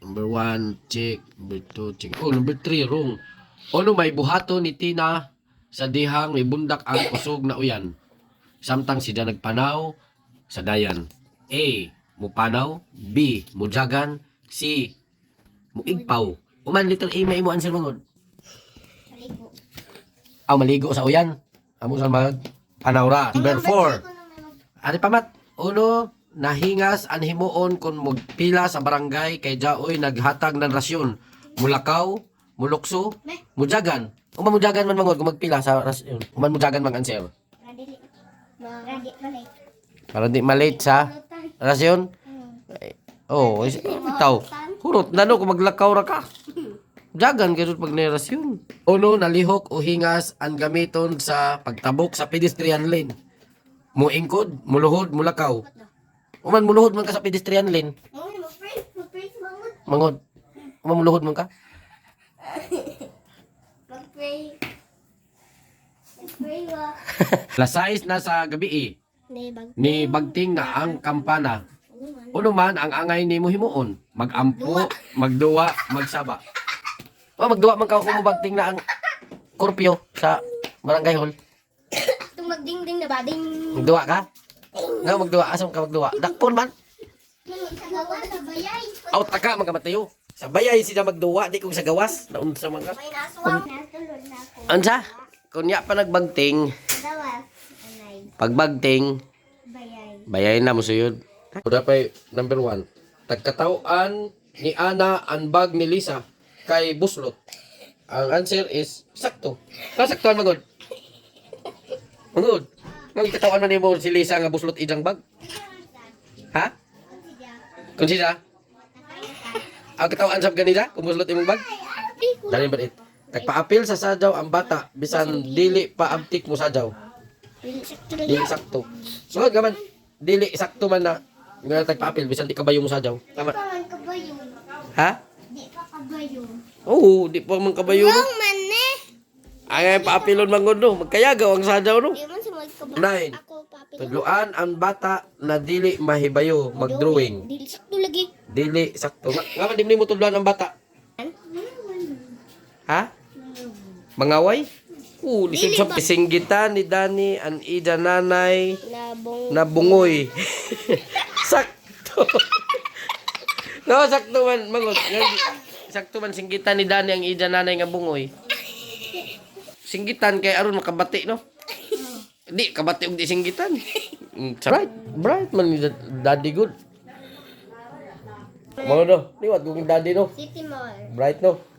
Number 1, check. Number 2, check. Oh, number 3, wrong. Ano may buhato ni Tina sa dihang may bundak ang kusog na uyan. Samtang sida nagpanaw sa dayan. A. Mupanaw. B. Mujagan. C. Muigpaw. Uman little A may mo answer mangod. Maligo. Maligo sa uyan. Amo sa mag panawra. Number 4. Ari pamat. Uno, nahingas ang himuon kung magpila sa barangay kay Jaoy naghatag ng rasyon. Mulakaw, mulukso, mujagan. Uman mujagan man mangod kung magpila sa rasyon. Uman mujagan mang answer. Para di malate sa rasyon. Oh, itaw. Hurot na no kung maglakaw ra ka. Jagan kayo pag nerasyon. Uno, nalihok o hingas ang gamiton sa pagtabok sa pedestrian lane. Muingkod, muluhod, mulakaw. Uman muluhod man ka sa pedestrian lane. Mangod. Uman muluhod man ka. Mag-pray. Mag-pray ba? Lasais na sa gabi ni bagting na ang kampana. Uno man ang angay ni mo himuon. Magampo, magduwa, magsaba. Magduwa man ka kung bagting na ang korpyo sa barangay hall. Itong magding-ding na ba? Ding! Magduwa ka? Nga magduwa, asam ka magduwa. Dakpon man. Sa bayay. Taka man ka matayo. Sa bayay sila magduwa, di kung sa gawas. Naun sa mga. May naswang. Natulod na ako. Ansa? Kunya pa nagbagting, Dawas. Anay. pagbagting, Bayay. bayay na mo suyod. Kuda pa number 1. Tagkatauan ni Ana ang bag ni Lisa kay buslot. Ang answer is sakto. Saktuan magod. Magod. Ang katawan man nimo si Lisa nga buslot ijang bag. Ha? Konsida? Ang katawan sab ganida kung buslot imong bag? Dali ba it? Tagpa-apil sa sadyaw ang bata bisan dili pa abtik mo sadyaw. Dili sakto. Sugod ka man. Dili sakto man na nga tagpa-apil bisan di kabayo mo sadyaw. Tama. Paman kabayo. Ha? Di pa kabayo. Oo, di pa man kabayo. No? Wrong man eh. Ay, paapilon man gud no. Magkayagaw ang sadyaw no. Di man si magkabayo. Nine. Ako papi. Tugluan ang bata na dili mahibayo mag-drawing. Dili sakto lagi. Dili sakto. Nga man di mo tugluan ang bata. Ha? Mangaway? Lisod sa pisinggitan ni Dani ang ida nanay na bungoy. Sakto. No, sakto man. Mangot. Sakto man singgitan ni Dani ang ida nanay nga bungoy. Singgitan kay aron makabati, no? Di, kabati og di singgitan. Bright. Bright man ni Daddy good. Mga no, liwat kong Daddy no. City Mall. Bright no.